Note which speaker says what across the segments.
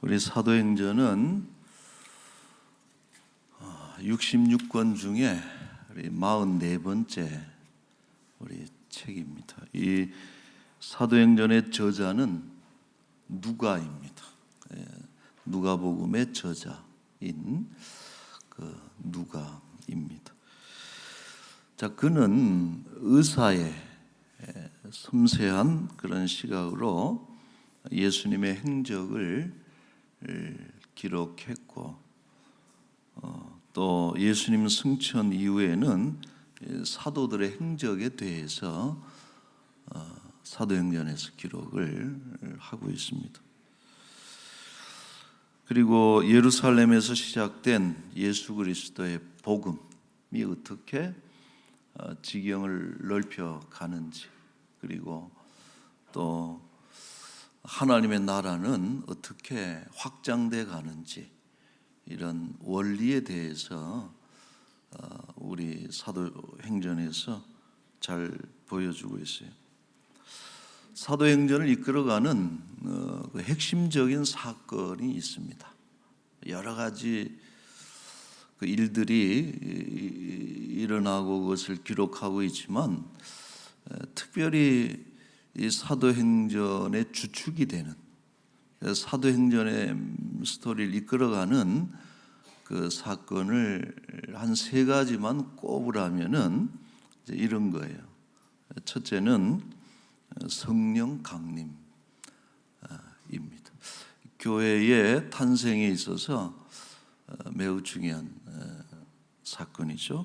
Speaker 1: 우리 사도행전은 66권 중에 우리 44번째 우리 책입니다. 이 사도행전의 저자는 누가입니다. 누가복음의 저자인 그 누가입니다. 자, 그는 의사의 섬세한 그런 시각으로 예수님의 행적을 기록했고, 또 예수님 승천 이후에는 사도들의 행적에 대해서 사도행전에서 기록을 하고 있습니다. 그리고 예루살렘에서 시작된 예수 그리스도의 복음이 어떻게 지경을 넓혀 가는지, 그리고 또 하나님의 나라는 어떻게 확장돼 가는지, 이런 원리에 대해서 우리 사도행전에서 잘 보여주고 있어요. 사도행전을 이끌어가는 그 핵심적인 사건이 있습니다. 여러 가지 그 일들이 일어나고 그것을 기록하고 있지만, 특별히 이 사도행전의 주축이 되는, 사도행전의 스토리를 이끌어가는 그 사건을 한 세 가지만 꼽으라면은 이런 거예요. 첫째는 성령 강림입니다. 교회의 탄생에 있어서 매우 중요한 사건이죠.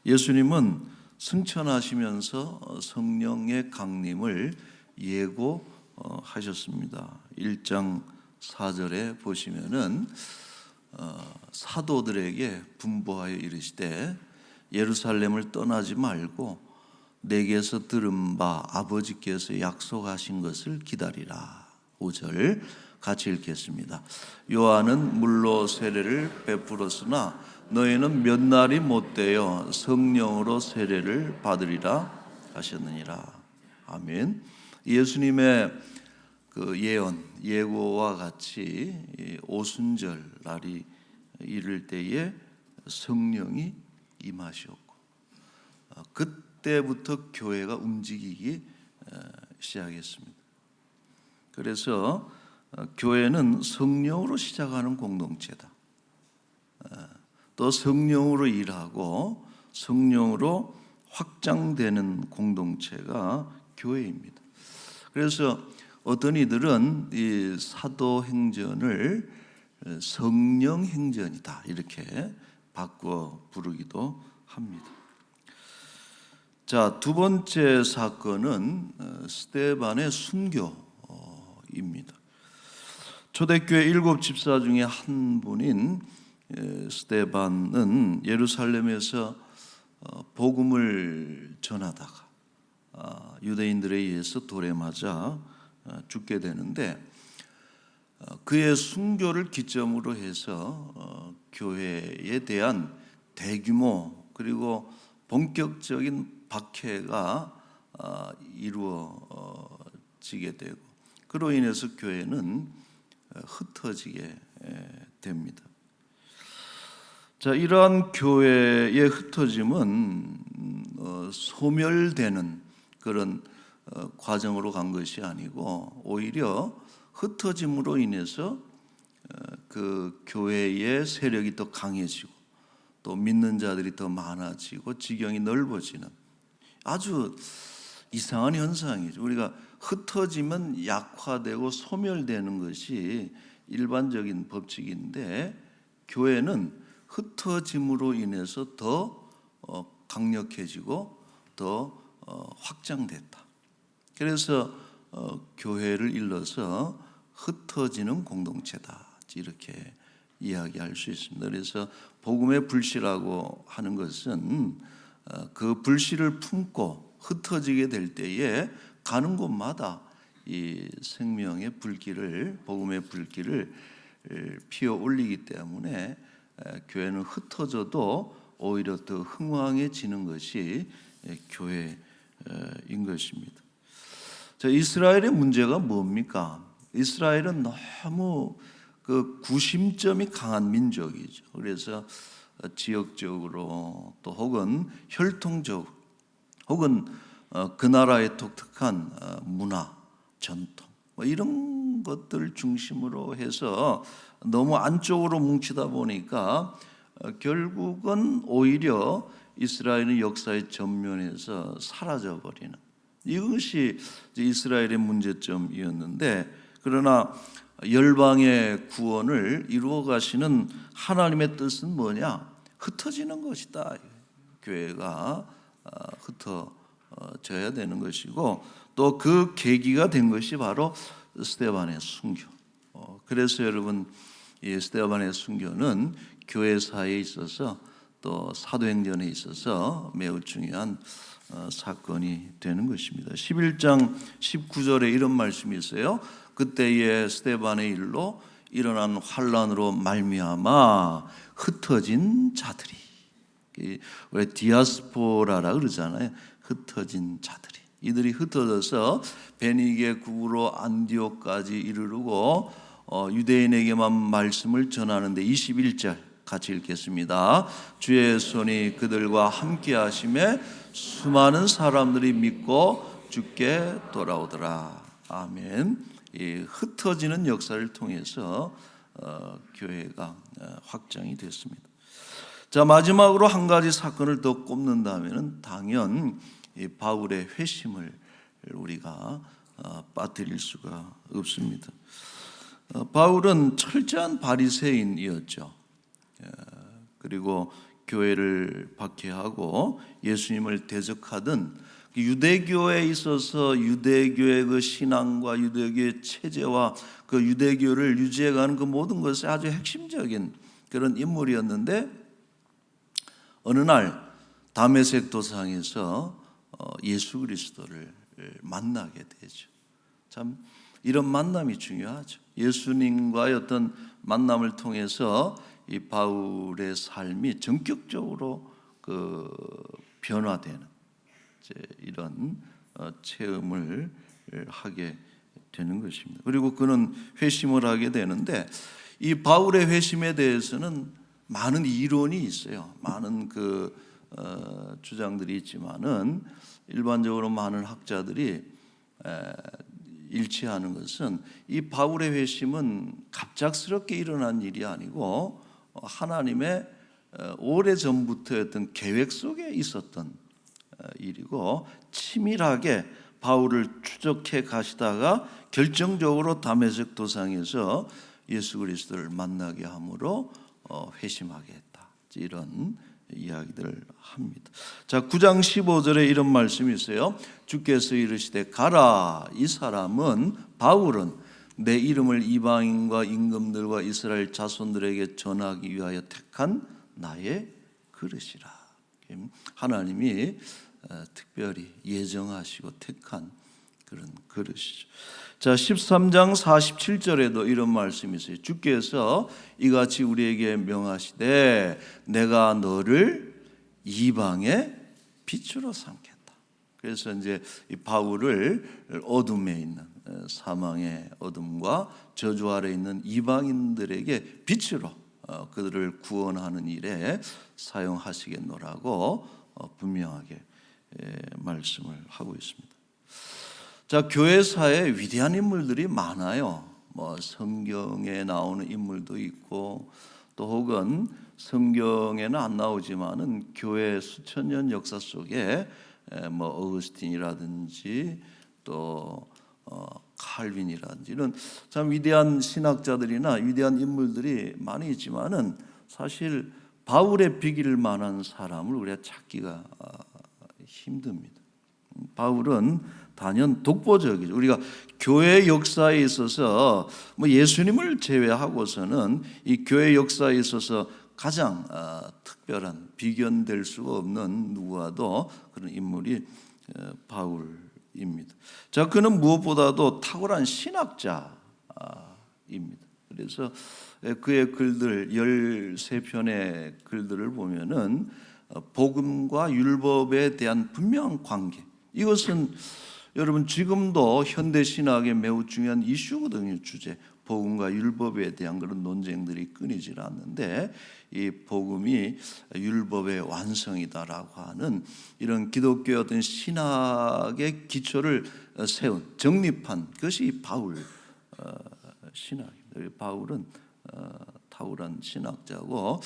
Speaker 1: 예수님은 승천하시면서 성령의 강림을 예고하셨습니다. 1장 4절에 보시면은 사도들에게 분부하여 이르시되 예루살렘을 떠나지 말고 내게서 들은 바 아버지께서 약속하신 것을 기다리라. 5절 같이 읽겠습니다. 요한은 물로 세례를 베풀었으나 너희는 몇 날이 못되어 성령으로 세례를 받으리라 하셨느니라. 아멘. 예수님의 그 예고와 같이 오순절 날이 이를 때에 성령이 임하셨고, 그때부터 교회가 움직이기 시작했습니다. 그래서 교회는 성령으로 시작하는 공동체다. 또 성령으로 일하고 성령으로 확장되는 공동체가 교회입니다. 그래서 어떤 이들은 이 사도행전을 성령행전이다 이렇게 바꿔 부르기도 합니다. 자, 두 번째 사건은 스데반의 순교입니다. 초대교회 7 집사 중에 한 분인 스데반은 예루살렘에서 복음을 전하다가 유대인들에 의해서 돌에 맞아 죽게 되는데, 그의 순교를 기점으로 해서 교회에 대한 대규모 그리고 본격적인 박해가 이루어지게 되고, 그로 인해서 교회는 흩어지게 됩니다. 자, 이러한 교회의 흩어짐은 소멸되는 그런 과정으로 간 것이 아니고, 오히려 흩어짐으로 인해서 그 교회의 세력이 더 강해지고, 또 믿는 자들이 더 많아지고 지경이 넓어지는 아주 이상한 현상이죠. 우리가 흩어지면 약화되고 소멸되는 것이 일반적인 법칙인데, 교회는 흩어짐으로 인해서 더 강력해지고 더 확장됐다. 그래서 교회를 일러서 흩어지는 공동체다 이렇게 이야기할 수 있습니다. 그래서 복음의 불씨라고 하는 것은 그 불씨를 품고 흩어지게 될 때에 가는 곳마다 이 생명의 불길을, 복음의 불길을 피워 올리기 때문에 교회는 흩어져도 오히려 더 흥왕해지는 것이 교회인 것입니다. 자, 이스라엘의 문제가 뭡니까? 이스라엘은 너무 그 구심점이 강한 민족이죠. 그래서 지역적으로 또 혹은 혈통적으로 혹은 그 나라의 독특한 문화, 전통 뭐 이런 것들 중심으로 해서 너무 안쪽으로 뭉치다 보니까 결국은 오히려 이스라엘의 역사의 전면에서 사라져버리는 이것이 이스라엘의 문제점이었는데, 그러나 열방의 구원을 이루어 가시는 하나님의 뜻은 뭐냐? 흩어지는 것이다. 교회가 흩어져야 되는 것이고, 또 그 계기가 된 것이 바로 스데반의 순교. 그래서 여러분, 이 스데반의 순교는 교회사에 있어서 또 사도행전에 있어서 매우 중요한 사건이 되는 것입니다. 11장 19절에 이런 말씀이 있어요. 그때의 스데반의 일로 일어난 환란으로 말미암아 흩어진 자들이, 왜 디아스포라라 그러잖아요. 흩어진 자들이, 이들이 흩어져서 베니게 국으로 안디옥까지 이르르고 유대인에게만 말씀을 전하는데, 21절 같이 읽겠습니다. 주의 손이 그들과 함께 하심에 수많은 사람들이 믿고 주께 돌아오더라. 아멘. 이 흩어지는 역사를 통해서 교회가 확장이 됐습니다. 자, 마지막으로 한 가지 사건을 더 꼽는다면 당연 이 바울의 회심을 우리가 빠뜨릴 수가 없습니다. 바울은 철저한 바리새인이었죠. 그리고 교회를 박해하고 예수님을 대적하던 유대교에 있어서 유대교의 그 신앙과 유대교의 체제와 그 유대교를 유지해가는 그 모든 것이 아주 핵심적인 그런 인물이었는데, 어느 날 다메섹 도상에서 예수 그리스도를 만나게 되죠. 참 이런 만남이 중요하죠. 예수님과의 어떤 만남을 통해서 이 바울의 삶이 전격적으로 그 변화되는 이런 체험을 하게 되는 것입니다. 그리고 그는 회심을 하게 되는데, 이 바울의 회심에 대해서는 많은 이론이 있어요. 많은 그 주장들이 있지만은 일반적으로 많은 학자들이 일치하는 것은 이 바울의 회심은 갑작스럽게 일어난 일이 아니고 하나님의 오래전부터였던 계획 속에 있었던 일이고, 치밀하게 바울을 추적해 가시다가 결정적으로 다메섹 도상에서 예수 그리스도를 만나게 함으로 회심하게 했다. 이런 이야기들을 합니다. 자, 9장 15절에 이런 말씀이 있어요. 주께서 이르시되 가라, 이 사람은 바울은 내 이름을 이방인과 임금들과 이스라엘 자손들에게 전하기 위하여 택한 나의 그릇이라. 하나님이 특별히 예정하시고 택한 그런 그릇이죠. 자, 13장 47절에도 이런 말씀이 있어요. 주께서 이같이 우리에게 명하시되 내가 너를 이방의 빛으로 삼겠다. 그래서 이제 이 바울을 어둠에 있는, 사망의 어둠과 저주 아래 있는 이방인들에게 빛으로 그들을 구원하는 일에 사용하시겠노라고 분명하게 말씀을 하고 있습니다. 자, 교회사에 위대한 인물들이 많아요. 뭐 성경에 나오는 인물도 있고, 또 혹은 성경에는 안 나오지만은 교회 수천 년 역사 속에 뭐 어거스틴이라든지 또 칼빈이라든지 이런 참 위대한 신학자들이나 위대한 인물들이 많이 있지만은 사실 바울의 비길 만한 사람을 우리가 찾기가 힘듭니다. 바울은 단연 독보적이죠. 우리가 교회 역사에 있어서 뭐 예수님을 제외하고서는 이 교회 역사에 있어서 가장 특별한, 비견될 수가 없는 누구와도 그런 인물이 바울입니다. 자, 그는 무엇보다도 탁월한 신학자입니다. 그래서 그의 글들 13편의 글들을 보면은 복음과 율법에 대한 분명한 관계, 이것은 여러분 지금도 현대 신학의 매우 중요한 이슈거든요. 주제, 복음과 율법에 대한 그런 논쟁들이 끊이질 않는데 이 복음이 율법의 완성이다라고 하는 이런 기독교의 어떤 신학의 기초를 세운 정립한 것이 바울 신학입니다. 바울은 탁월한 신학자고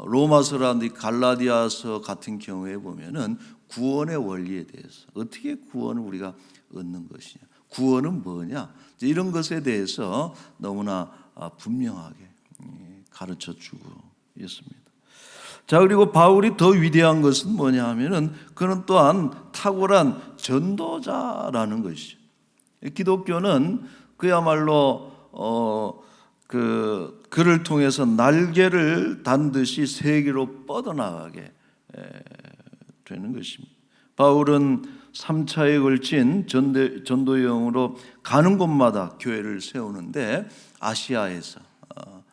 Speaker 1: 로마서라든지 갈라디아서 같은 경우에 보면은 구원의 원리에 대해서 어떻게 구원을 우리가 얻는 것이냐, 구원은 뭐냐, 이런 것에 대해서 너무나 분명하게 가르쳐 주고 있습니다. 자, 그리고 바울이 더 위대한 것은 뭐냐 하면은 그는 또한 탁월한 전도자라는 것이죠. 기독교는 그야말로 그를 통해서 날개를 단 듯이 세계로 뻗어나가게 되는 것입니다. 바울은 3차에 걸친 전도 여행으로 가는 곳마다 교회를 세우는데 아시아에서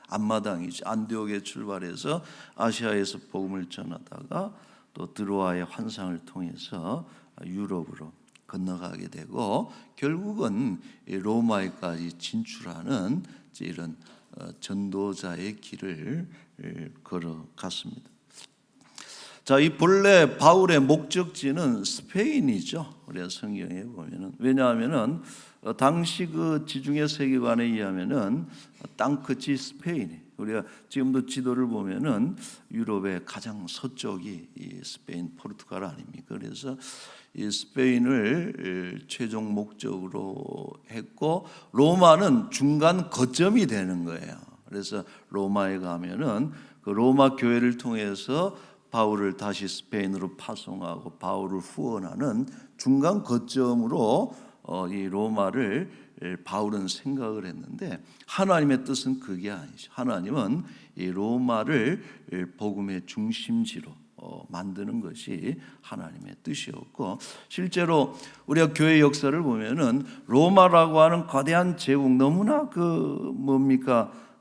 Speaker 1: 앞마당이죠. 안디옥에 출발해서 아시아에서 복음을 전하다가 또 드로아의 환상을 통해서 유럽으로 건너가게 되고 결국은 로마에까지 진출하는 이런 전도자의 길을 걸어갔습니다. 자, 이 본래 바울의 목적지는 스페인이죠. 우리가 성경에 보면은 왜냐하면은 당시 그 지중해 세계관에 의하면은 땅끝이 스페인이. 우리가 지금도 지도를 보면은 유럽의 가장 서쪽이 이 스페인, 포르투갈 아닙니까? 그래서 이 스페인을 최종 목적으로 했고 로마는 중간 거점이 되는 거예요. 그래서 로마에 가면은 그 로마 교회를 통해서 바울을 다시 스페인으로 파송하고 바울을 후원하는 중간 거점으로 이 로마를 바울은 생각을 했는데 하나님의 뜻은 그게 아니죠. 하나님은 이 로마를 복음의 중심지로 만드는 것이 하나님의 뜻이었고 실제로 우리가 교회 역사를 보면은 로마라고 하는 거대한 제국 너무나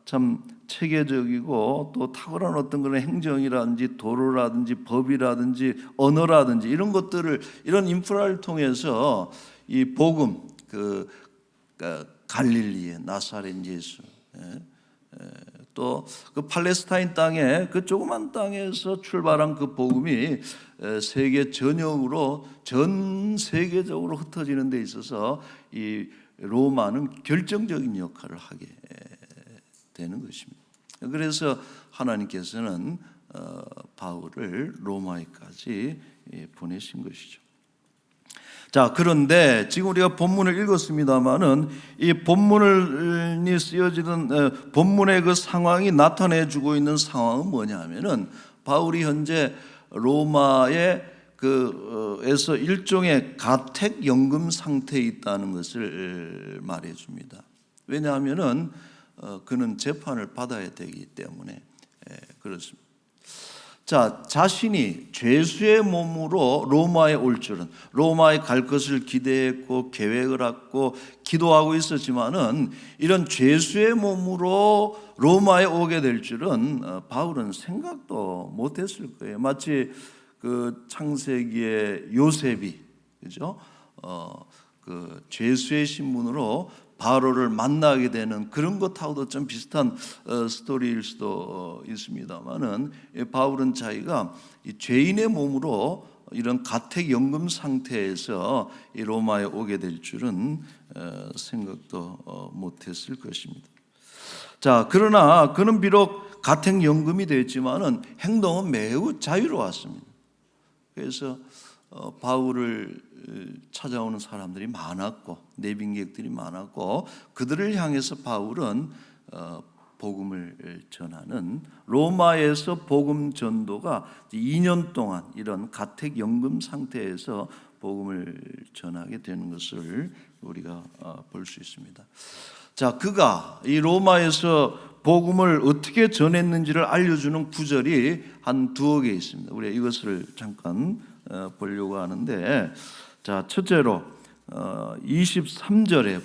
Speaker 1: 참 체계적이고 또 탁월한 어떤 그런 행정이라든지 도로라든지 법이라든지 언어라든지 이런 것들을 이런 인프라를 통해서 이 복음 갈릴리의 나사렛 예수 또 그 팔레스타인 땅에 그 조그만 땅에서 출발한 그 복음이 세계 전역으로 전 세계적으로 흩어지는 데 있어서 이 로마는 결정적인 역할을 하게 되는 것입니다. 그래서 하나님께서는 바울을 로마에까지 보내신 것이죠. 자, 그런데 지금 우리가 본문을 읽었습니다만은 이 본문이 쓰여지는 본문의 그 상황이 나타내주고 있는 상황은 뭐냐면은 바울이 현재 로마의 에서 일종의 가택연금 상태에 있다는 것을 말해줍니다. 왜냐하면은 그는 재판을 받아야 되기 때문에 그렇습니다. 자, 자신이 죄수의 몸으로 로마에 올 줄은 로마에 갈 것을 기대했고 계획을 했고 기도하고 있었지만은 이런 죄수의 몸으로 로마에 오게 될 줄은 바울은 생각도 못했을 거예요. 마치 그 창세기의 요셉이 그죠? 그 죄수의 신분으로 바로를 만나게 되는 그런 것하고도 좀 비슷한 스토리일 수도 있습니다만은 바울은 자기가 이 죄인의 몸으로 이런 가택연금 상태에서 이 로마에 오게 될 줄은 생각도 못했을 것입니다. 자, 그러나 그는 비록 가택연금이 됐지만은 행동은 매우 자유로웠습니다. 그래서 바울을 찾아오는 사람들이 많았고 내빈객들이 많았고 그들을 향해서 바울은 복음을 전하는 로마에서 복음 전도가 2년 동안 이런 가택연금 상태에서 복음을 전하게 되는 것을 우리가 볼 수 있습니다. 자, 그가 이 로마에서 복음을 어떻게 전했는지를 알려주는 구절이 한 두어 개 있습니다. 우리가 이것을 잠깐 보려고 하는데, 자, 첫째로 23절에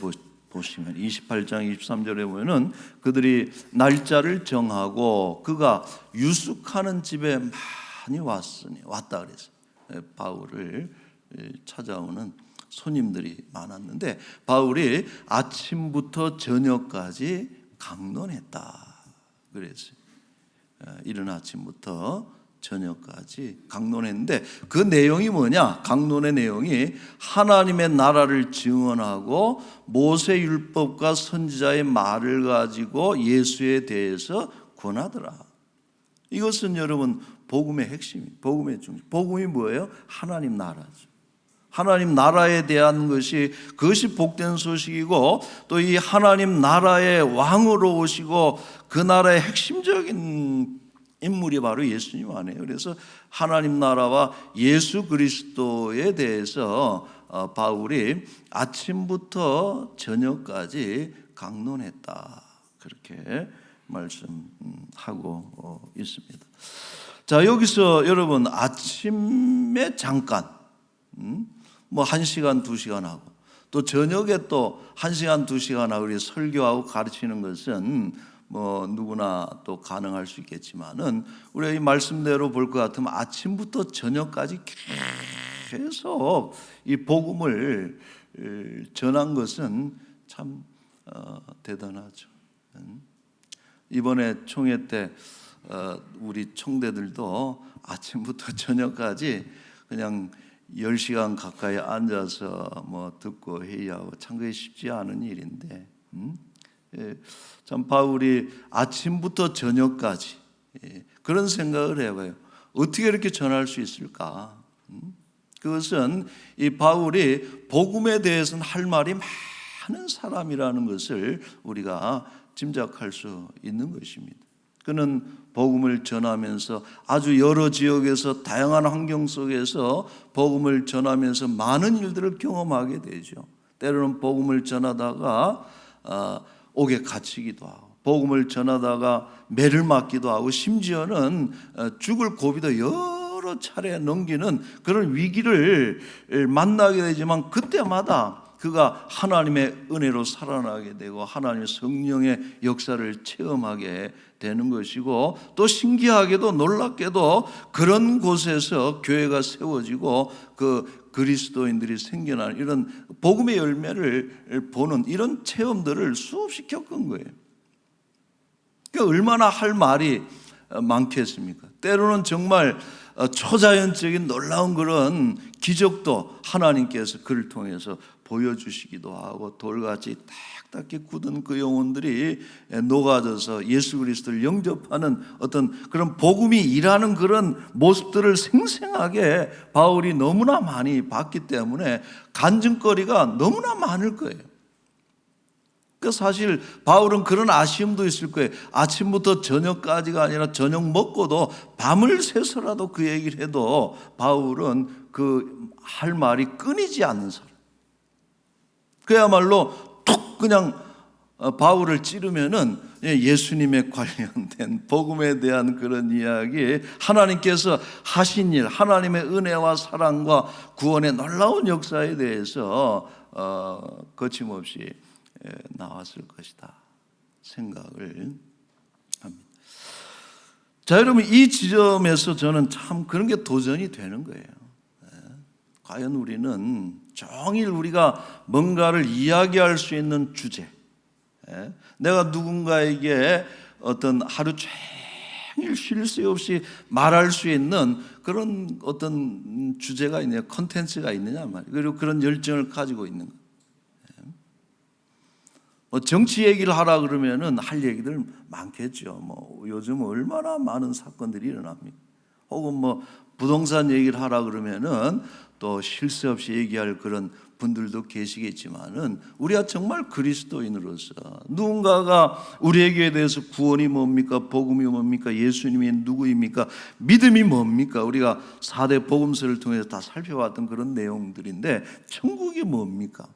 Speaker 1: 보시면 28장 23절에 보면은 그들이 날짜를 정하고 그가 유숙하는 집에 많이 왔다 그랬어요. 바울을 찾아오는 손님들이 많았는데 바울이 아침부터 저녁까지 강론했다 그랬어요. 이른 아침부터 저녁까지 강론했는데 그 내용이 뭐냐? 강론의 내용이 하나님의 나라를 증언하고 모세 율법과 선지자의 말을 가지고 예수에 대해서 권하더라. 이것은 여러분 복음의 핵심이, 복음의 중심. 복음이 뭐예요? 하나님 나라죠. 하나님 나라에 대한 것이 그것이 복된 소식이고 또 이 하나님 나라의 왕으로 오시고 그 나라의 핵심적인 인물이 바로 예수님 아니에요. 그래서 하나님 나라와 예수 그리스도에 대해서 바울이 아침부터 저녁까지 강론했다 그렇게 말씀하고 있습니다. 자, 여기서 여러분 아침에 잠깐 뭐 1시간 2시간 하고 또 저녁에 또 1시간 2시간 하고 우리 설교하고 가르치는 것은 뭐 누구나 또 가능할 수 있겠지만은 우리가 이 말씀대로 볼 것 같으면 아침부터 저녁까지 계속 이 복음을 전한 것은 참 대단하죠. 이번에 총회 때 우리 총대들도 아침부터 저녁까지 그냥 10시간 가까이 앉아서 뭐 듣고 회의하고 참 그게 쉽지 않은 일인데 참 바울이 아침부터 저녁까지 그런 생각을 해봐요. 어떻게 이렇게 전할 수 있을까? 그것은 이 바울이 복음에 대해서는 할 말이 많은 사람이라는 것을 우리가 짐작할 수 있는 것입니다. 그는 복음을 전하면서 아주 여러 지역에서 다양한 환경 속에서 복음을 전하면서 많은 일들을 경험하게 되죠. 때로는 복음을 전하다가 옥에 갇히기도 하고 복음을 전하다가 매를 맞기도 하고 심지어는 죽을 고비도 여러 차례 넘기는 그런 위기를 만나게 되지만 그때마다 그가 하나님의 은혜로 살아나게 되고 하나님의 성령의 역사를 체험하게 되는 것이고 또 신기하게도 놀랍게도 그런 곳에서 교회가 세워지고 그 그리스도인들이 생겨나는 이런 복음의 열매를 보는 이런 체험들을 수없이 겪은 거예요. 그러니까 얼마나 할 말이 많겠습니까? 때로는 정말 초자연적인 놀라운 그런 기적도 하나님께서 그를 통해서 보여주시기도 하고 돌같이 딱딱히 굳은 그 영혼들이 녹아져서 예수 그리스도를 영접하는 어떤 그런 복음이 일하는 그런 모습들을 생생하게 바울이 너무나 많이 봤기 때문에 간증거리가 너무나 많을 거예요. 그 사실 바울은 그런 아쉬움도 있을 거예요. 아침부터 저녁까지가 아니라 저녁 먹고도 밤을 새서라도 그 얘기를 해도 바울은 그 할 말이 끊이지 않는 사람. 그야말로 툭 그냥 바울을 찌르면은 예수님에 관련된 복음에 대한 그런 이야기, 하나님께서 하신 일, 하나님의 은혜와 사랑과 구원의 놀라운 역사에 대해서 거침없이 나왔을 것이다 생각을 합니다. 자, 여러분 이 지점에서 저는 참 그런 게 도전이 되는 거예요. 과연 우리는 종일 우리가 뭔가를 이야기할 수 있는 주제, 내가 누군가에게 어떤 하루 종일 쉴 새 없이 말할 수 있는 그런 어떤 주제가 있느냐, 콘텐츠가 있느냐 말이에요. 그리고 그런 열정을 가지고 있는 거예요. 뭐 정치 얘기를 하라 그러면은 할 얘기들 많겠죠. 뭐 요즘 얼마나 많은 사건들이 일어납니까? 혹은 뭐 부동산 얘기를 하라 그러면은 또 쉴 새 없이 얘기할 그런 분들도 계시겠지만은 우리가 정말 그리스도인으로서 누군가가 우리에게 대해서 구원이 뭡니까? 복음이 뭡니까? 예수님이 누구입니까? 믿음이 뭡니까? 우리가 4대 복음서를 통해서 다 살펴봤던 그런 내용들인데 천국이 뭡니까?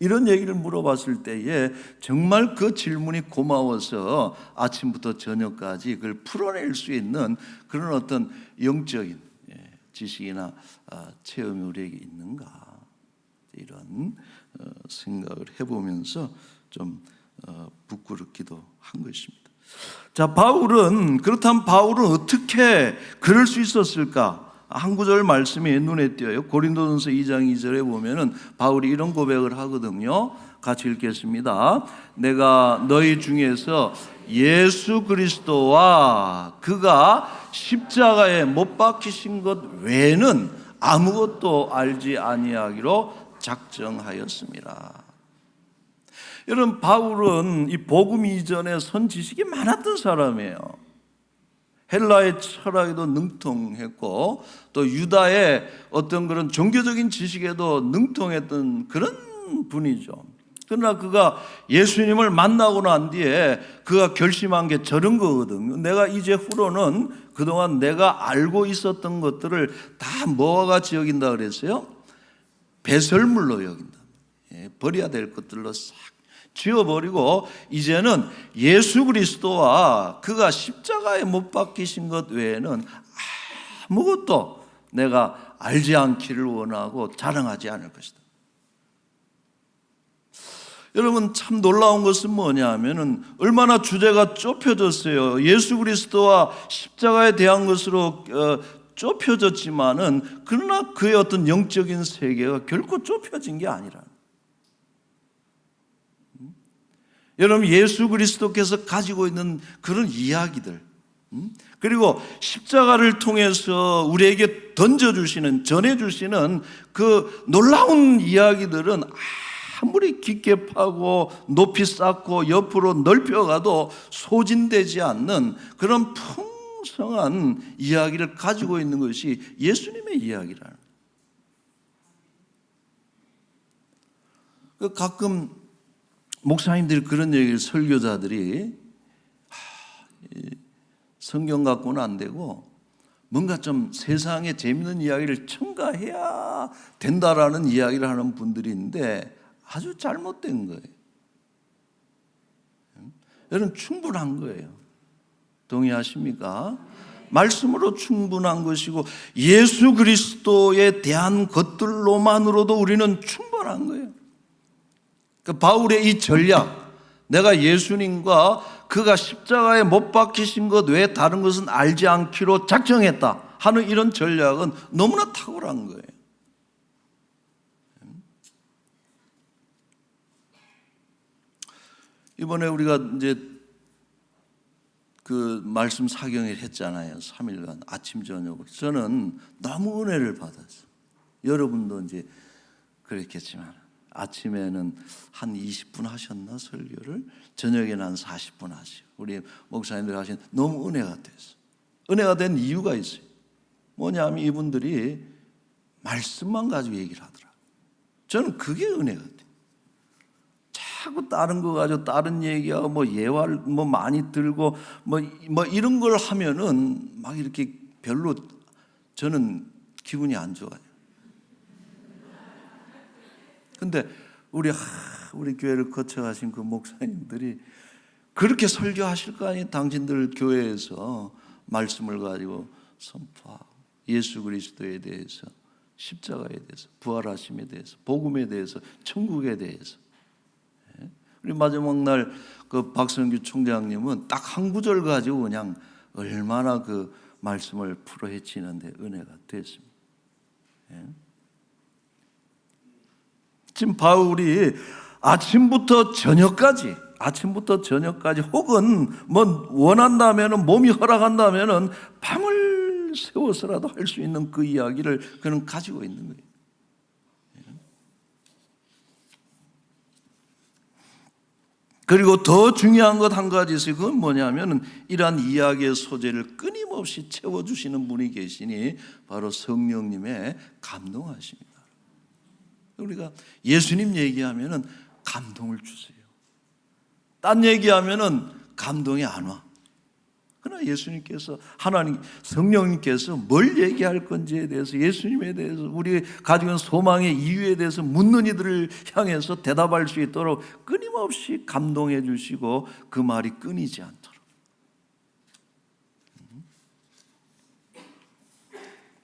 Speaker 1: 이런 얘기를 물어봤을 때에 정말 그 질문이 고마워서 아침부터 저녁까지 그걸 풀어낼 수 있는 그런 어떤 영적인 지식이나 체험이 우리에게 있는가, 이런 생각을 해보면서 좀 부끄럽기도 한 것입니다. 자, 그렇다면 바울은 어떻게 그럴 수 있었을까? 한 구절 말씀이 눈에 띄어요. 고린도전서 2장 2절에 보면은 바울이 이런 고백을 하거든요. 같이 읽겠습니다. 내가 너희 중에서 예수 그리스도와 그가 십자가에 못 박히신 것 외에는 아무것도 알지 아니하기로 작정하였습니다. 여러분, 바울은 이 복음 이전에 선지식이 많았던 사람이에요. 헬라의 철학에도 능통했고 또 유다의 어떤 그런 종교적인 지식에도 능통했던 그런 분이죠. 그러나 그가 예수님을 만나고 난 뒤에 그가 결심한 게 저런 거거든요. 내가 이제 후로는 그동안 내가 알고 있었던 것들을 다 뭐와 같이 여긴다 그랬어요? 배설물로 여긴다. 버려야 될 것들로 싹 지워버리고 이제는 예수 그리스도와 그가 십자가에 못 박히신 것 외에는 아무것도 내가 알지 않기를 원하고 자랑하지 않을 것이다. 여러분, 참 놀라운 것은 뭐냐면은 얼마나 주제가 좁혀졌어요. 예수 그리스도와 십자가에 대한 것으로 좁혀졌지만은 그러나 그의 어떤 영적인 세계가 결코 좁혀진 게 아니라. 여러분, 예수 그리스도께서 가지고 있는 그런 이야기들, 그리고 십자가를 통해서 우리에게 던져주시는, 전해주시는 그 놀라운 이야기들은 아무리 깊게 파고 높이 쌓고 옆으로 넓혀가도 소진되지 않는 그런 풍성한 이야기를 가지고 있는 것이 예수님의 이야기라는. 가끔 목사님들이 그런 얘기를, 설교자들이 성경 갖고는 안 되고 뭔가 좀 세상에 재밌는 이야기를 첨가해야 된다라는 이야기를 하는 분들이 있는데 아주 잘못된 거예요. 여러분, 충분한 거예요. 동의하십니까? 말씀으로 충분한 것이고 예수 그리스도에 대한 것들로만으로도 우리는 충분한 거예요. 그 바울의 이 전략, 내가 예수님과 그가 십자가에 못 박히신 것 외에 다른 것은 알지 않기로 작정했다 하는 이런 전략은 너무나 탁월한 거예요. 이번에 우리가 이제 그 말씀 사경을 했잖아요. 3일간 아침 저녁으로. 저는 너무 은혜를 받았어요. 여러분도 이제 그랬겠지만 아침에는 한 20분 하셨나 설교를, 저녁에는 한 40분 하시고 우리 목사님들 하신, 너무 은혜가 됐어요. 은혜가 된 이유가 있어요. 뭐냐면 이분들이 말씀만 가지고 얘기를 하더라고요. 저는 그게 은혜가 돼요. 자꾸 다른 거 가지고 다른 얘기하고 뭐 예화를 뭐 많이 들고 뭐 이런 걸 하면은 막 이렇게 별로 저는 기분이 안 좋아요. 근데 우리 교회를 거쳐가신 그 목사님들이 그렇게 설교하실 거 아니에요. 당신들 교회에서 말씀을 가지고 선포하고 예수 그리스도에 대해서, 십자가에 대해서, 부활하심에 대해서, 복음에 대해서, 천국에 대해서. 우리 마지막 날 그 박성규 총장님은 딱 한 구절 가지고 그냥 얼마나 그 말씀을 풀어헤치는데 은혜가 됐습니다. 지금 바울이 아침부터 저녁까지 혹은 뭐 원한다면은, 몸이 허락한다면은 밤을 새워서라도 할 수 있는 그 이야기를 그는 가지고 있는 거예요. 그리고 더 중요한 것 한 가지 있어요. 그건 뭐냐면은 이러한 이야기의 소재를 끊임없이 채워주시는 분이 계시니 바로 성령님의 감동하십니다. 우리가 예수님 얘기하면은 감동을 주세요. 딴 얘기하면은 감동이 안 와. 그러나 예수님께서, 하나님 성령님께서 뭘 얘기할 건지에 대해서, 예수님에 대해서, 우리 가지고 있는 소망의 이유에 대해서 묻는 이들을 향해서 대답할 수 있도록 끊임없이 감동해 주시고 그 말이 끊이지 않도록.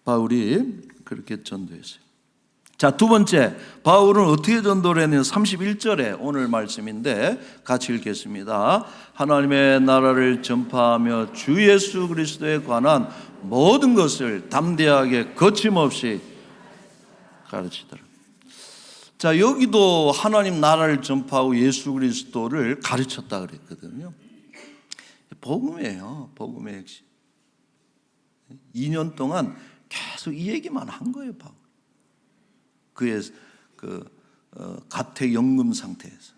Speaker 1: 바울이 그렇게 전도했어요. 자, 두 번째, 바울은 어떻게 전도를 했느냐. 31절에 오늘 말씀인데 같이 읽겠습니다. 하나님의 나라를 전파하며 주 예수 그리스도에 관한 모든 것을 담대하게 거침없이 가르치더라. 자, 여기도 하나님 나라를 전파하고 예수 그리스도를 가르쳤다 그랬거든요. 복음이에요. 복음의 핵심. 2년 동안 계속 이 얘기만 한 거예요, 바울. 그의 가택연금 상태에서.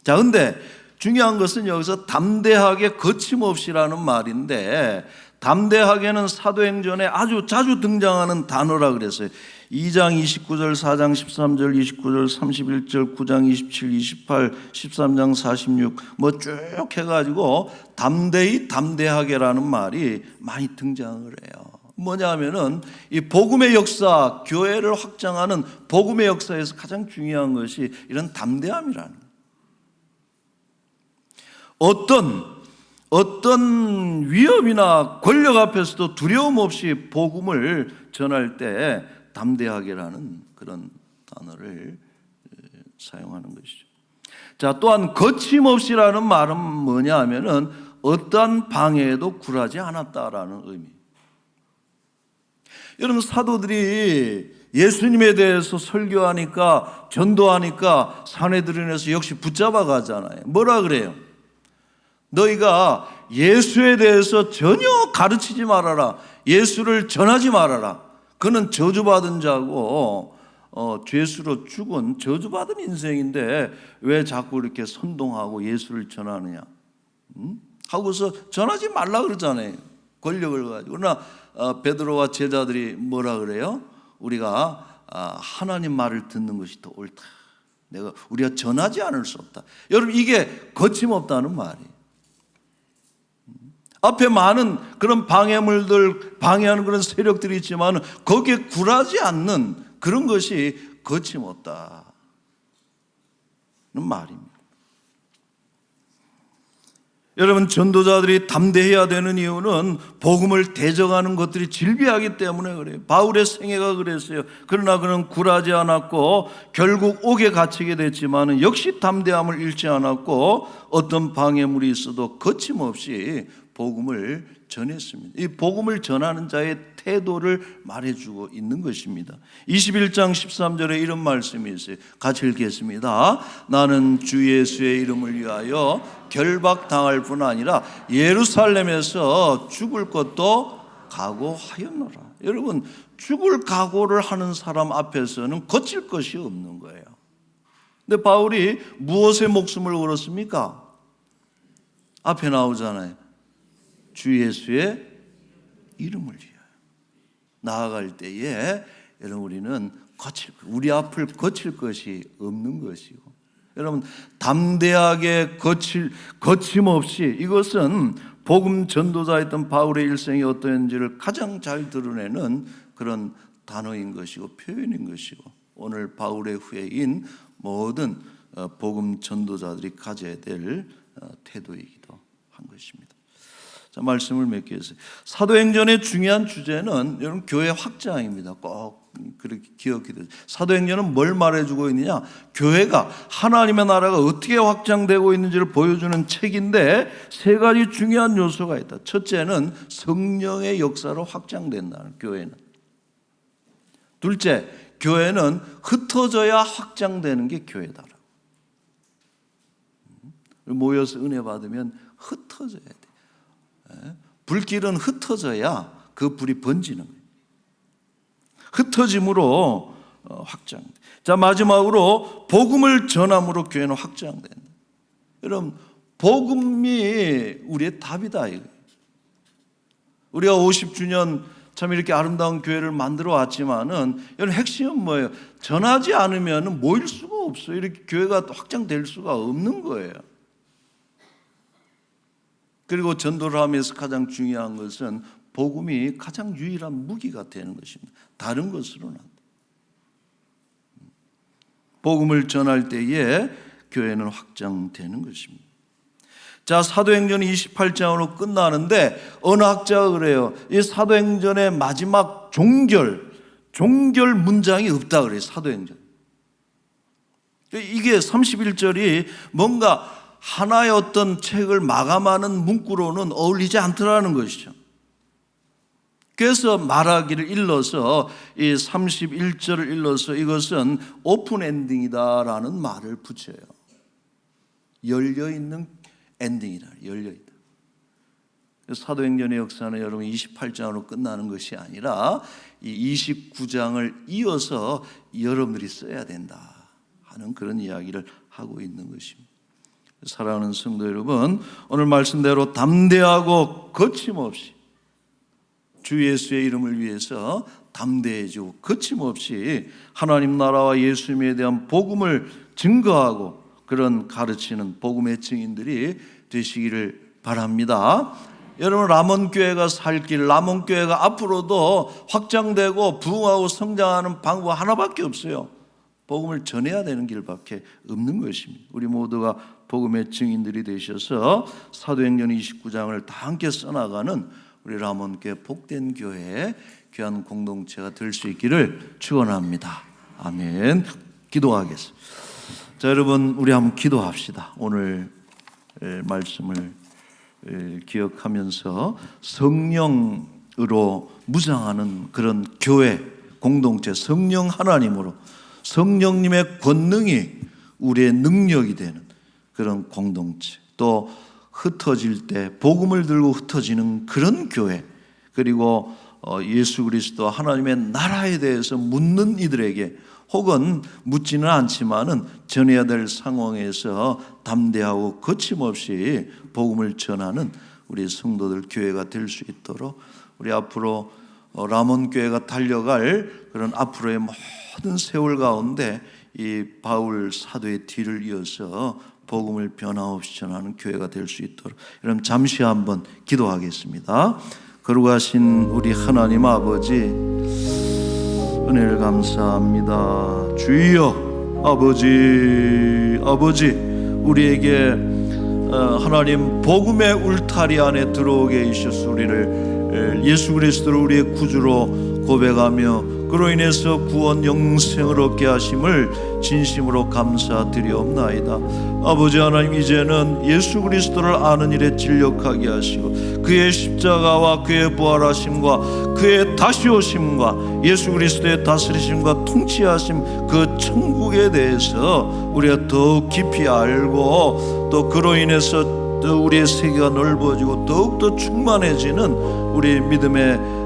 Speaker 1: 자, 근데 중요한 것은 여기서 담대하게 거침없이라는 말인데, 담대하게는 사도행전에 아주 자주 등장하는 단어라 그랬어요. 2장 29절, 4장 13절, 29절, 31절, 9장 27, 28, 13장 46 뭐 쭉 해가지고 담대히 담대하게라는 말이 많이 등장을 해요. 뭐냐면은 이 복음의 역사, 교회를 확장하는 복음의 역사에서 가장 중요한 것이 이런 담대함이라는 거예요. 어떤 위협이나 권력 앞에서도 두려움 없이 복음을 전할 때 담대하게라는 그런 단어를 사용하는 것이죠. 자, 또한 거침없이라는 말은 뭐냐 하면은 어떠한 방해에도 굴하지 않았다라는 의미. 여러분, 사도들이 예수님에 대해서 설교하니까, 전도하니까 사내들인에서 역시 붙잡아 가잖아요. 뭐라 그래요? 너희가 예수에 대해서 전혀 가르치지 말아라. 예수를 전하지 말아라. 그는 저주받은 자고 죄수로 죽은 저주받은 인생인데 왜 자꾸 이렇게 선동하고 예수를 전하느냐 하고서 전하지 말라 그러잖아요. 권력을 가지고. 그러나 베드로와 제자들이 뭐라 그래요? 우리가 하나님 말을 듣는 것이 더 옳다. 우리가 전하지 않을 수 없다. 여러분, 이게 거침없다는 말이에요. 앞에 많은 그런 방해물들, 방해하는 그런 세력들이 있지만 거기에 굴하지 않는 그런 것이 거침없다는 말입니다. 여러분, 전도자들이 담대해야 되는 이유는 복음을 대적하는 것들이 질비하기 때문에 그래요. 바울의 생애가 그랬어요. 그러나 그는 굴하지 않았고 결국 옥에 갇히게 됐지만 역시 담대함을 잃지 않았고 어떤 방해물이 있어도 거침없이 복음을 전했습니다. 이 복음을 전하는 자의 태도를 말해주고 있는 것입니다. 21장 13절에 이런 말씀이 있어요. 같이 읽겠습니다. 나는 주 예수의 이름을 위하여 결박당할 뿐 아니라 예루살렘에서 죽을 것도 각오하였노라. 여러분, 죽을 각오를 하는 사람 앞에서는 거칠 것이 없는 거예요. 근데 바울이 무엇에 목숨을 걸었습니까? 앞에 나오잖아요. 주 예수의 이름을 위하여 나아갈 때에 여러분, 우리는 우리 앞을 거칠 것이 없는 것이고, 여러분, 담대하게 거침없이, 이것은 복음 전도자였던 바울의 일생이 어떠한지를 가장 잘 드러내는 그런 단어인 것이고 표현인 것이고, 오늘 바울의 후예인 모든 복음 전도자들이 가져야 될 태도이기도 한 것입니다. 자, 말씀을 몇 개 했어요. 사도행전의 중요한 주제는 여러분 교회 확장입니다. 꼭 그렇게 기억해야 돼요. 사도행전은 뭘 말해주고 있느냐? 교회가, 하나님의 나라가 어떻게 확장되고 있는지를 보여주는 책인데 세 가지 중요한 요소가 있다. 첫째는 성령의 역사로 확장된다는, 교회는. 둘째, 교회는 흩어져야 확장되는 게 교회다. 모여서 은혜 받으면 흩어져야 돼. 불길은 흩어져야 그 불이 번지는 거예요. 흩어짐으로 확장. 자, 마지막으로 복음을 전함으로 교회는 확장된다. 여러분, 복음이 우리의 답이다. 우리가 50주년 참 이렇게 아름다운 교회를 만들어 왔지만은 여러분, 핵심은 뭐예요? 전하지 않으면 모일 수가 없어요. 이렇게 교회가 확장될 수가 없는 거예요. 그리고 전도를 하면서 가장 중요한 것은 복음이 가장 유일한 무기가 되는 것입니다. 다른 것으로는 안 돼요. 복음을 전할 때에 교회는 확장되는 것입니다. 자, 사도행전 28장으로 끝나는데 어느 학자가 그래요. 이 사도행전의 마지막 종결 문장이 없다 그래요. 사도행전. 이게 31절이 뭔가 하나의 어떤 책을 마감하는 문구로는 어울리지 않더라는 것이죠. 그래서 말하기를 일러서 이 31절을 일러서 이것은 오픈 엔딩이다라는 말을 붙여요. 열려있는 엔딩이다. 열려있다. 사도행전의 역사는 여러분 28장으로 끝나는 것이 아니라 이 29장을 이어서 여러분들이 써야 된다 하는 그런 이야기를 하고 있는 것입니다. 사랑하는 성도 여러분, 오늘 말씀대로 담대하고 거침없이 주 예수의 이름을 위해서 담대해지고 거침없이 하나님 나라와 예수님에 대한 복음을 증거하고 그런 가르치는 복음의 증인들이 되시기를 바랍니다. 여러분, 람원교회가 살 길, 람원교회가 앞으로도 확장되고 부흥하고 성장하는 방법 하나밖에 없어요. 복음을 전해야 되는 길밖에 없는 것입니다. 우리 모두가 복음의 증인들이 되셔서 사도행전 29장을 다 함께 써나가는 우리 람원교회 복된 교회의 귀한 공동체가 될 수 있기를 축원합니다. 아멘. 기도하겠습니다. 자, 여러분, 우리 한번 기도합시다. 오늘 말씀을 기억하면서 성령으로 무장하는 그런 교회 공동체, 성령 하나님으로 성령님의 권능이 우리의 능력이 되는 그런 공동체, 또 흩어질 때 복음을 들고 흩어지는 그런 교회, 그리고 예수 그리스도 하나님의 나라에 대해서 묻는 이들에게 혹은 묻지는 않지만은 전해야 될 상황에서 담대하고 거침없이 복음을 전하는 우리 성도들 교회가 될 수 있도록 우리 앞으로 람원교회가 달려갈 그런 앞으로의 모든 세월 가운데 이 바울 사도의 뒤를 이어서 복음을 변함없이 전하는 교회가 될 수 있도록 여러분 잠시 한번 기도하겠습니다. 거룩하신 우리 하나님 아버지, 은혜를 감사합니다. 주여 아버지 우리에게 하나님 복음의 울타리 안에 들어오게 하셔서 우리를 예수 그리스도를 우리의 구주로 고백하며 그로 인해서 구원 영생을 얻게 하심을 진심으로 감사드리옵나이다. 아버지 하나님, 이제는 예수 그리스도를 아는 일에 진력하게 하시고 그의 십자가와 그의 부활하심과 그의 다시 오심과 예수 그리스도의 다스리심과 통치하심 그 천국에 대해서 우리가 더욱 깊이 알고 또 그로 인해서 우리의 세계가 넓어지고 더욱더 충만해지는 우리 믿음의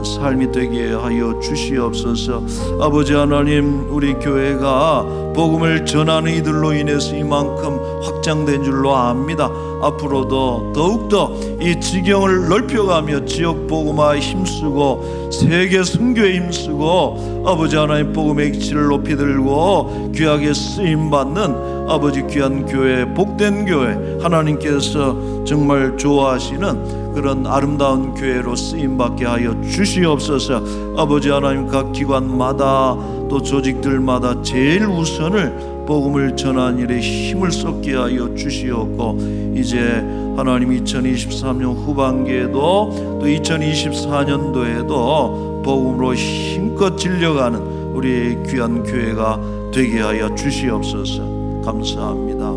Speaker 1: 삶이 되게 하여 주시옵소서. 아버지 하나님, 우리 교회가 복음을 전하는 이들로 인해서 이만큼 확장된 줄로 압니다. 앞으로도 더욱더 이 지경을 넓혀가며 지역 복음화에 힘쓰고 세계 선교에 힘쓰고 아버지 하나님 복음의 기치를 높이 들고 귀하게 쓰임받는 아버지 귀한 교회, 복된 교회, 하나님께서 정말 좋아하시는 그런 아름다운 교회로 쓰임받게 하여 주시옵소서. 아버지 하나님, 각 기관마다 또 조직들마다 제일 우선을 복음을 전하는 일에 힘을 쏟게 하여 주시옵고, 이제 하나님 2023년 후반기에도 또 2024년도에도 복음으로 힘껏 질려가는 우리 귀한 교회가 되게 하여 주시옵소서. 감사합니다.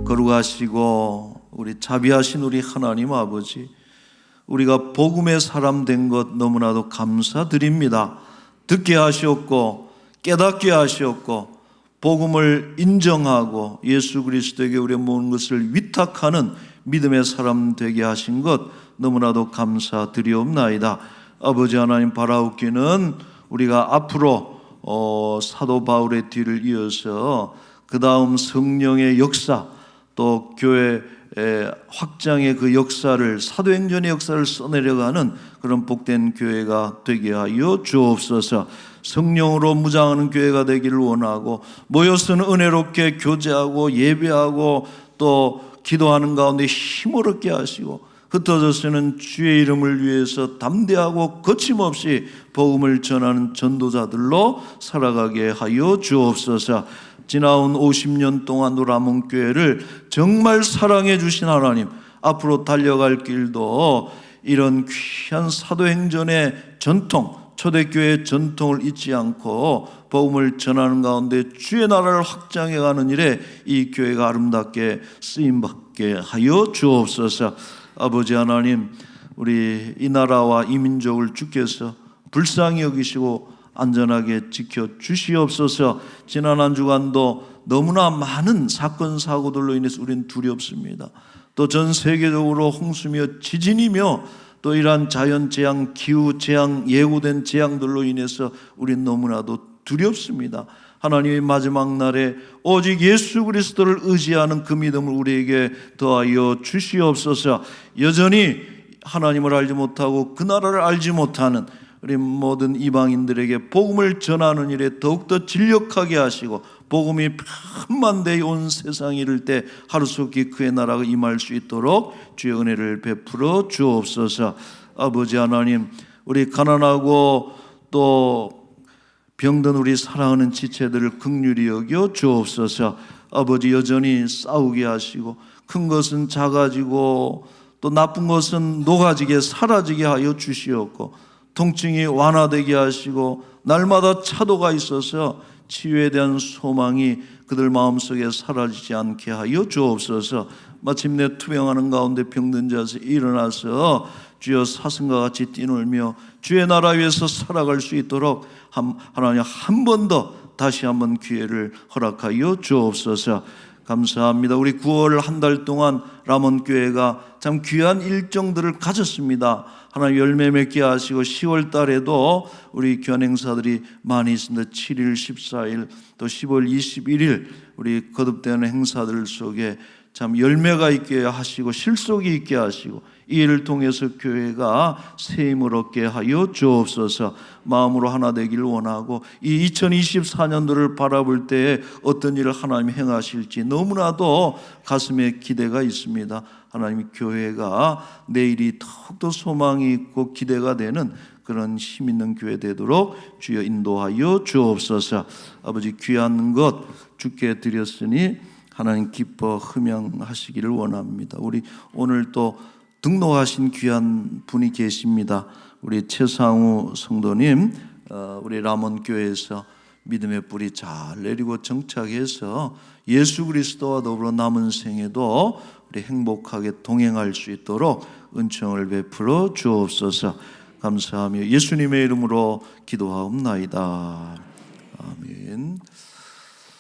Speaker 1: 거룩하시고 우리 자비하신 우리 하나님 아버지, 우리가 복음의 사람 된 것 너무나도 감사드립니다. 듣게 하시옵고 깨닫게 하시옵고 복음을 인정하고 예수 그리스도에게 우리의 모든 것을 위탁하는 믿음의 사람 되게 하신 것 너무나도 감사드리옵나이다. 아버지 하나님, 바라옵기는 우리가 앞으로 사도 바울의 뒤를 이어서 그 다음 성령의 역사, 또 교회 확장의 그 역사를, 사도행전의 역사를 써내려가는 그런 복된 교회가 되게 하여 주옵소서. 성령으로 무장하는 교회가 되기를 원하고, 모여서는 은혜롭게 교제하고 예배하고 또 기도하는 가운데 힘을 얻게 하시고, 흩어져서는 주의 이름을 위해서 담대하고 거침없이 복음을 전하는 전도자들로 살아가게 하여 주옵소서. 지나온 50년 동안 람원교회를 정말 사랑해 주신 하나님, 앞으로 달려갈 길도 이런 귀한 사도행전의 전통, 초대교회의 전통을 잊지 않고 복음을 전하는 가운데 주의 나라를 확장해가는 일에 이 교회가 아름답게 쓰임받게 하여 주옵소서. 아버지 하나님, 우리 이 나라와 이 민족을 주께서 불쌍히 여기시고 안전하게 지켜 주시옵소서. 지난 한 주간도 너무나 많은 사건 사고들로 인해서 우리는 두렵습니다. 또 전 세계적으로 홍수며 지진이며 또 이러한 자연재앙, 기후재앙, 예고된 재앙들로 인해서 우리는 너무나도 두렵습니다. 하나님의 마지막 날에 오직 예수 그리스도를 의지하는 그 믿음을 우리에게 더하여 주시옵소서. 여전히 하나님을 알지 못하고 그 나라를 알지 못하는 우리 모든 이방인들에게 복음을 전하는 일에 더욱더 진력하게 하시고 복음이 편만되이 온 세상에 이를 때 하루속히 그의 나라가 임할 수 있도록 주의 은혜를 베풀어 주옵소서. 아버지 하나님, 우리 가난하고 또 병든 우리 사랑하는 지체들을 긍휼히 여겨 주옵소서. 아버지, 여전히 싸우게 하시고 큰 것은 작아지고 또 나쁜 것은 녹아지게 사라지게 하여 주시옵고 통증이 완화되게 하시고 날마다 차도가 있어서 치유에 대한 소망이 그들 마음속에 사라지지 않게 하여 주옵소서. 마침내 투병하는 가운데 병든 자에서 일어나서 주여 사슴과 같이 뛰놀며 주의 나라 위에서 살아갈 수 있도록 하나님 한 번 더 다시 한번 기회를 허락하여 주옵소서. 감사합니다. 우리 9월 한 달 동안 람원교회가 참 귀한 일정들을 가졌습니다. 하나님 열매 맺게 하시고 10월 달에도 우리 귀한 행사들이 많이 있습니다. 7일, 14일, 또 10월 21일 우리 거듭되는 행사들 속에 참 열매가 있게 하시고 실속이 있게 하시고 이 일을 통해서 교회가 새 힘을 얻게 하여 주옵소서. 마음으로 하나 되기를 원하고 이 2024년도를 바라볼 때에 어떤 일을 하나님이 행하실지 너무나도 가슴에 기대가 있습니다. 하나님, 교회가 내일이 더욱더 소망이 있고 기대가 되는 그런 힘 있는 교회 되도록 주여 인도하여 주옵소서. 아버지, 귀한 것 주께 드렸으니 하나님 기뻐 흠양하시기를 원합니다. 우리 오늘 또 등록하신 귀한 분이 계십니다. 우리 최상우 성도님, 우리 람원교회에서 믿음의 뿌리 잘 내리고 정착해서 예수 그리스도와 더불어 남은 생에도 우리 행복하게 동행할 수 있도록 은총을 베풀어 주옵소서. 감사하며 예수님의 이름으로 기도하옵나이다.